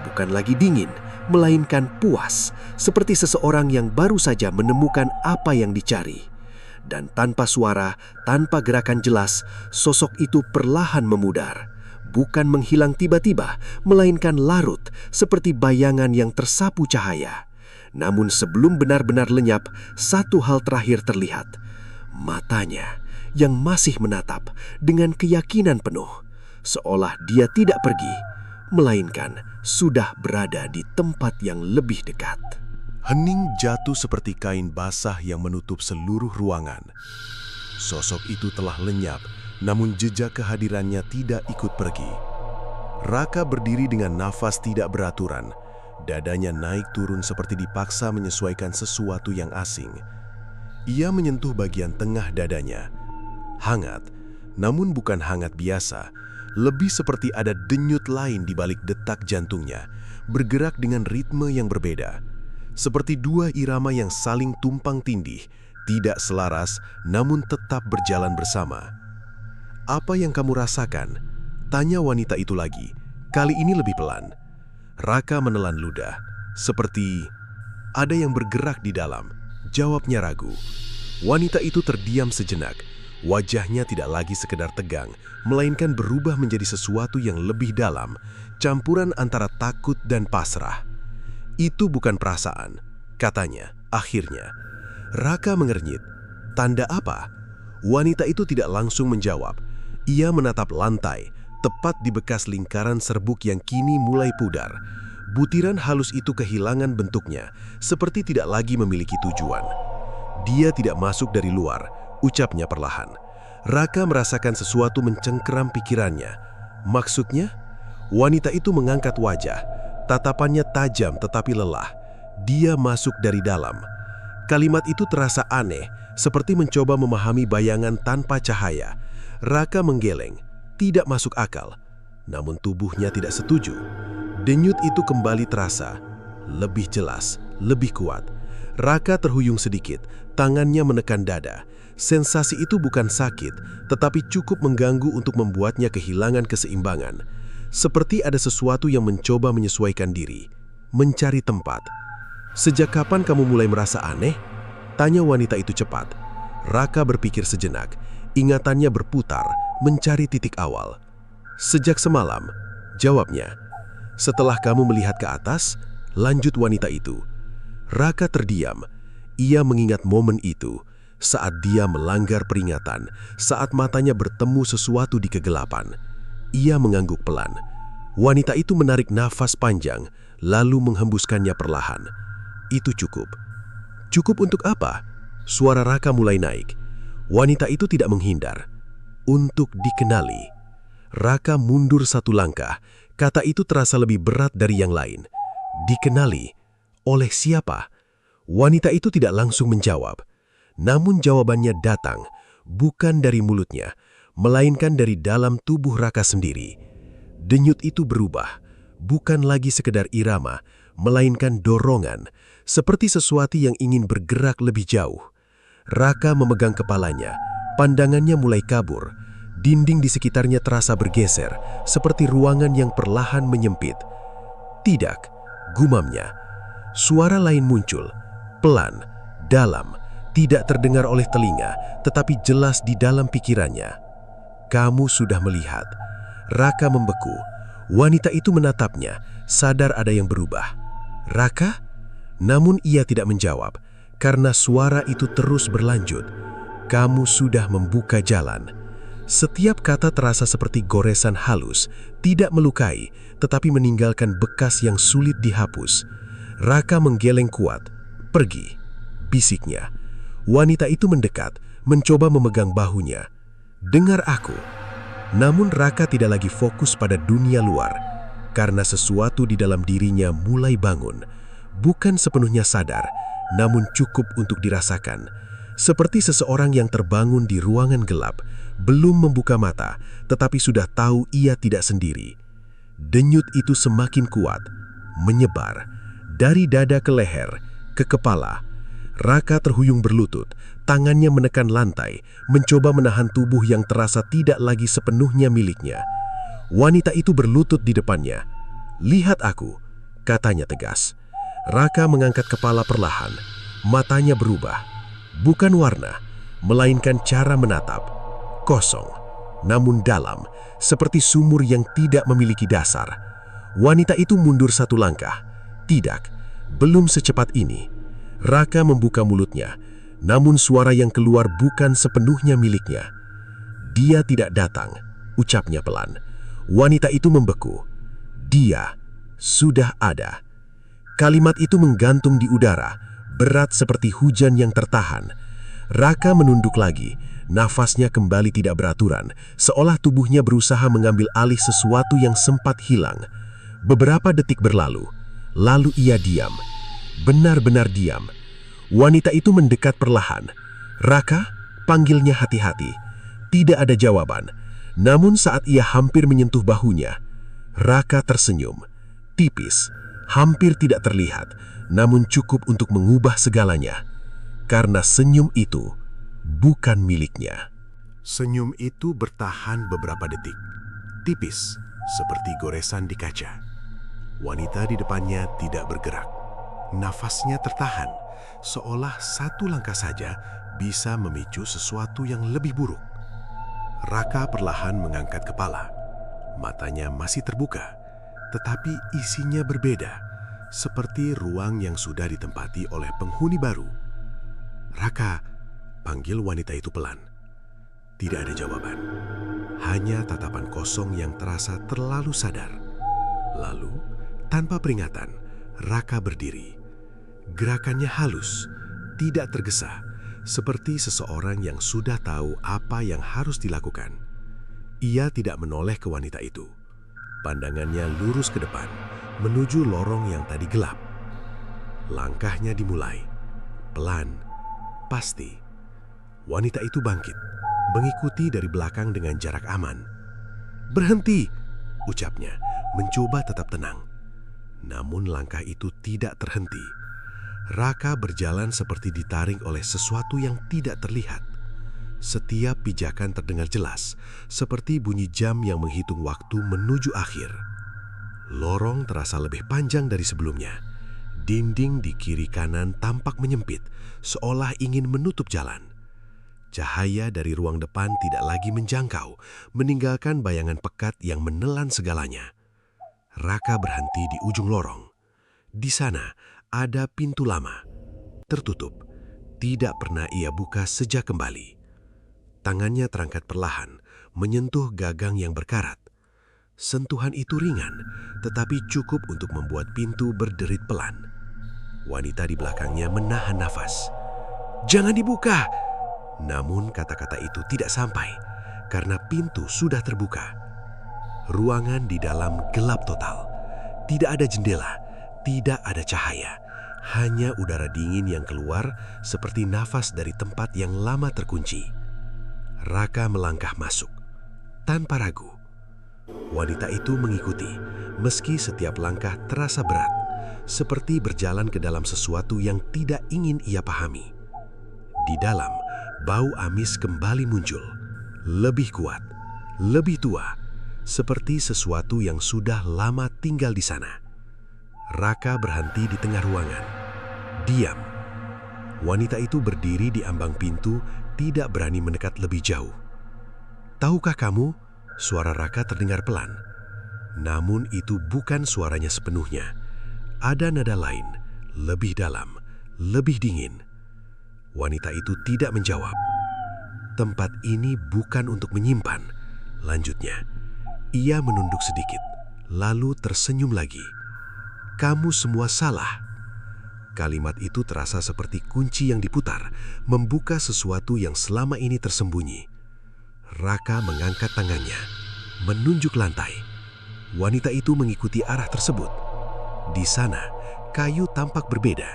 Speaker 2: Bukan lagi dingin, melainkan puas. Seperti seseorang yang baru saja menemukan apa yang dicari. Dan tanpa suara, tanpa gerakan jelas, sosok itu perlahan memudar. Bukan menghilang tiba-tiba, melainkan larut seperti bayangan yang tersapu cahaya. Namun sebelum benar-benar lenyap, satu hal terakhir terlihat. Matanya yang masih menatap dengan keyakinan penuh. Seolah dia tidak pergi, melainkan sudah berada di tempat yang lebih dekat.
Speaker 3: Hening jatuh seperti kain basah yang menutup seluruh ruangan. Sosok itu telah lenyap, namun jejak kehadirannya tidak ikut pergi. Raka berdiri dengan nafas tidak beraturan. Dadanya naik turun seperti dipaksa menyesuaikan sesuatu yang asing. Ia menyentuh bagian tengah dadanya. Hangat, namun bukan hangat biasa. Lebih seperti ada denyut lain di balik detak jantungnya, bergerak dengan ritme yang berbeda. Seperti dua irama yang saling tumpang tindih, tidak selaras namun tetap berjalan bersama. "Apa yang kamu rasakan?" tanya wanita itu lagi, kali ini lebih pelan. Raka menelan ludah, seperti ada yang bergerak di dalam. Jawabnya ragu. Wanita itu terdiam sejenak. Wajahnya tidak lagi sekedar tegang, melainkan berubah menjadi sesuatu yang lebih dalam, campuran antara takut dan pasrah. "Itu bukan perasaan," katanya. Akhirnya, Raka mengernyit. "Tanda apa?" Wanita itu tidak langsung menjawab. Ia menatap lantai, tepat di bekas lingkaran serbuk yang kini mulai pudar. Butiran halus itu kehilangan bentuknya, seperti tidak lagi memiliki tujuan. "Dia tidak masuk dari luar," ucapnya perlahan. Raka merasakan sesuatu mencengkeram pikirannya. "Maksudnya?" Wanita itu mengangkat wajah. Tatapannya tajam tetapi lelah. "Dia masuk dari dalam." Kalimat itu terasa aneh, seperti mencoba memahami bayangan tanpa cahaya. Raka menggeleng, tidak masuk akal. Namun tubuhnya tidak setuju. Denyut itu kembali terasa, lebih jelas, lebih kuat. Raka terhuyung sedikit, tangannya menekan dada. Sensasi itu bukan sakit, tetapi cukup mengganggu untuk membuatnya kehilangan keseimbangan. Seperti ada sesuatu yang mencoba menyesuaikan diri, mencari tempat. "Sejak kapan kamu mulai merasa aneh?" tanya wanita itu cepat. Raka berpikir sejenak, ingatannya berputar, mencari titik awal. "Sejak semalam," Jawabnya, setelah kamu melihat ke atas, lanjut wanita itu. Raka terdiam. Ia mengingat momen itu, saat dia melanggar peringatan, saat matanya bertemu sesuatu di kegelapan. Ia mengangguk pelan. Wanita itu menarik nafas panjang, lalu menghembuskannya perlahan. Itu cukup. Cukup untuk apa? Suara Raka mulai naik. Wanita itu tidak menghindar. Untuk dikenali. Raka mundur satu langkah. Kata itu terasa lebih berat dari yang lain. Dikenali? Oleh siapa? Wanita itu tidak langsung menjawab. Namun jawabannya datang, bukan dari mulutnya, melainkan dari dalam tubuh Raka sendiri. Denyut itu berubah, bukan lagi sekedar irama, melainkan dorongan, seperti sesuatu yang ingin bergerak lebih jauh. Raka memegang kepalanya, pandangannya mulai kabur. Dinding di sekitarnya terasa bergeser, seperti ruangan yang perlahan menyempit. Tidak, gumamnya. Suara lain muncul, pelan, dalam, tidak terdengar oleh telinga, tetapi jelas di dalam pikirannya. Kamu sudah melihat. Raka membeku. Wanita itu menatapnya, sadar ada yang berubah. Raka? Namun ia tidak menjawab, karena suara itu terus berlanjut. Kamu sudah membuka jalan. Setiap kata terasa seperti goresan halus, tidak melukai, tetapi meninggalkan bekas yang sulit dihapus. Raka menggeleng kuat. Pergi, bisiknya. Wanita itu mendekat, mencoba memegang bahunya. Dengar aku. Namun Raka tidak lagi fokus pada dunia luar, karena sesuatu di dalam dirinya mulai bangun. Bukan sepenuhnya sadar, namun cukup untuk dirasakan. Seperti seseorang yang terbangun di ruangan gelap, belum membuka mata, tetapi sudah tahu ia tidak sendiri. Denyut itu semakin kuat, menyebar, dari dada ke leher, ke kepala. Raka terhuyung berlutut, tangannya menekan lantai, mencoba menahan tubuh yang terasa tidak lagi sepenuhnya miliknya. Wanita itu berlutut di depannya. Lihat aku, katanya tegas. Raka mengangkat kepala perlahan, matanya berubah. Bukan warna, melainkan cara menatap. Kosong, namun dalam, seperti sumur yang tidak memiliki dasar. Wanita itu mundur satu langkah. Tidak, belum secepat ini. Raka membuka mulutnya, namun suara yang keluar bukan sepenuhnya miliknya. Dia tidak datang, ucapnya pelan. Wanita itu membeku. Dia sudah ada. Kalimat itu menggantung di udara, berat seperti hujan yang tertahan. Raka menunduk lagi, nafasnya kembali tidak beraturan, seolah tubuhnya berusaha mengambil alih sesuatu yang sempat hilang. Beberapa detik berlalu, lalu ia diam. Benar-benar diam. Wanita itu mendekat perlahan. Raka, panggilnya hati-hati. Tidak ada jawaban. Namun saat ia hampir menyentuh bahunya, Raka tersenyum. Tipis, hampir tidak terlihat, namun cukup untuk mengubah segalanya. Karena senyum itu bukan miliknya.
Speaker 2: Senyum itu bertahan beberapa detik. Tipis, seperti goresan di kaca. Wanita di depannya tidak bergerak. Nafasnya tertahan, seolah satu langkah saja bisa memicu sesuatu yang lebih buruk. Raka perlahan mengangkat kepala. Matanya masih terbuka, tetapi isinya berbeda, seperti ruang yang sudah ditempati oleh penghuni baru. Raka, panggil wanita itu pelan. Tidak ada jawaban, hanya tatapan kosong yang terasa terlalu sadar. Lalu, tanpa peringatan, Raka berdiri. Gerakannya halus, tidak tergesa, seperti seseorang yang sudah tahu apa yang harus dilakukan. Ia tidak menoleh ke wanita itu. Pandangannya lurus ke depan, menuju lorong yang tadi gelap. Langkahnya dimulai, pelan, pasti. Wanita itu bangkit, mengikuti dari belakang dengan jarak aman. "Berhenti!" ucapnya, mencoba tetap tenang. Namun langkah itu tidak terhenti. Raka berjalan seperti ditarik oleh sesuatu yang tidak terlihat. Setiap pijakan terdengar jelas, seperti bunyi jam yang menghitung waktu menuju akhir. Lorong terasa lebih panjang dari sebelumnya. Dinding di kiri kanan tampak menyempit, seolah ingin menutup jalan. Cahaya dari ruang depan tidak lagi menjangkau, meninggalkan bayangan pekat yang menelan segalanya. Raka berhenti di ujung lorong. Di sana ada pintu lama, tertutup. Tidak pernah ia buka sejak kembali. Tangannya terangkat perlahan, menyentuh gagang yang berkarat. Sentuhan itu ringan, tetapi cukup untuk membuat pintu berderit pelan. Wanita di belakangnya menahan nafas. "Jangan dibuka!" Namun kata-kata itu tidak sampai, karena pintu sudah terbuka. Ruangan di dalam gelap total. Tidak ada jendela, tidak ada cahaya. Hanya udara dingin yang keluar seperti nafas dari tempat yang lama terkunci. Raka melangkah masuk, tanpa ragu. Wanita itu mengikuti, meski setiap langkah terasa berat, seperti berjalan ke dalam sesuatu yang tidak ingin ia pahami. Di dalam, bau amis kembali muncul, lebih kuat, lebih tua, seperti sesuatu yang sudah lama tinggal di sana. Raka berhenti di tengah ruangan. Diam. Wanita itu berdiri di ambang pintu, tidak berani mendekat lebih jauh. "Tahukah kamu?" Suara Raka terdengar pelan. Namun itu bukan suaranya sepenuhnya. Ada nada lain, lebih dalam, lebih dingin. Wanita itu tidak menjawab. "Tempat ini bukan untuk menyimpan," lanjutnya. Ia menunduk sedikit, lalu tersenyum lagi. "Kamu semua salah." Kalimat itu terasa seperti kunci yang diputar, membuka sesuatu yang selama ini tersembunyi. Raka mengangkat tangannya, menunjuk lantai. Wanita itu mengikuti arah tersebut. Di sana, kayu tampak berbeda,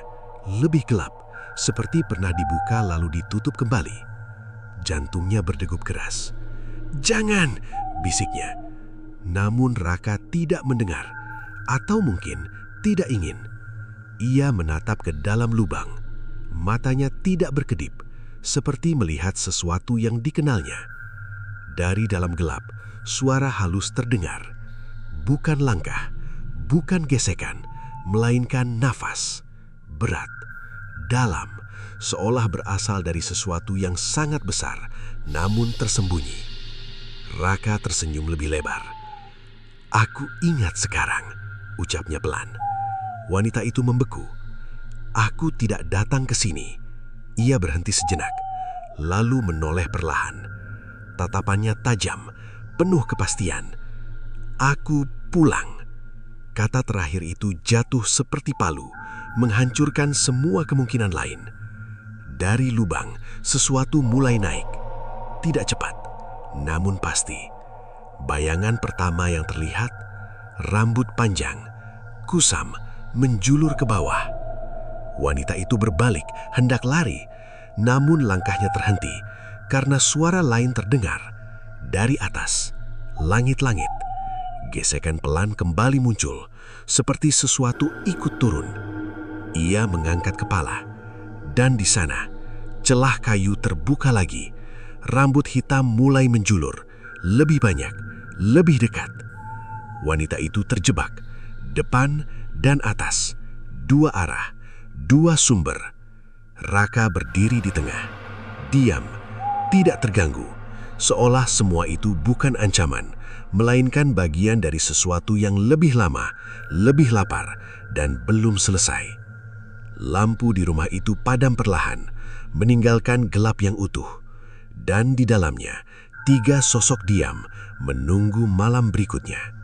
Speaker 2: lebih gelap, seperti pernah dibuka lalu ditutup kembali. Jantungnya berdegup keras. "Jangan!" bisiknya. Namun Raka tidak mendengar, atau mungkin tidak ingin. Ia menatap ke dalam lubang. Matanya tidak berkedip, seperti melihat sesuatu yang dikenalnya. Dari dalam gelap, suara halus terdengar. Bukan langkah, bukan gesekan, melainkan nafas. Berat, dalam, seolah berasal dari sesuatu yang sangat besar, namun tersembunyi. Raka tersenyum lebih lebar. "Aku ingat sekarang," ucapnya pelan. Wanita itu membeku. "Aku tidak datang ke sini." Ia berhenti sejenak, lalu menoleh perlahan. Tatapannya tajam, penuh kepastian. "Aku pulang." Kata terakhir itu jatuh seperti palu, menghancurkan semua kemungkinan lain. Dari lubang, sesuatu mulai naik. Tidak cepat, namun pasti. Bayangan pertama yang terlihat, rambut panjang, kusam, menjulur ke bawah. Wanita itu berbalik, hendak lari, namun langkahnya terhenti karena suara lain terdengar. Dari atas, langit-langit. Gesekan pelan kembali muncul, seperti sesuatu ikut turun. Ia mengangkat kepala, dan di sana, celah kayu terbuka lagi. Rambut hitam mulai menjulur, lebih banyak, lebih dekat. Wanita itu terjebak, depan dan atas, dua arah, dua sumber. Raka berdiri di tengah, diam, tidak terganggu, seolah semua itu bukan ancaman, melainkan bagian dari sesuatu yang lebih lama, lebih lapar, dan belum selesai. Lampu di rumah itu padam perlahan, meninggalkan gelap yang utuh. Dan di dalamnya, 3 sosok diam menunggu malam berikutnya.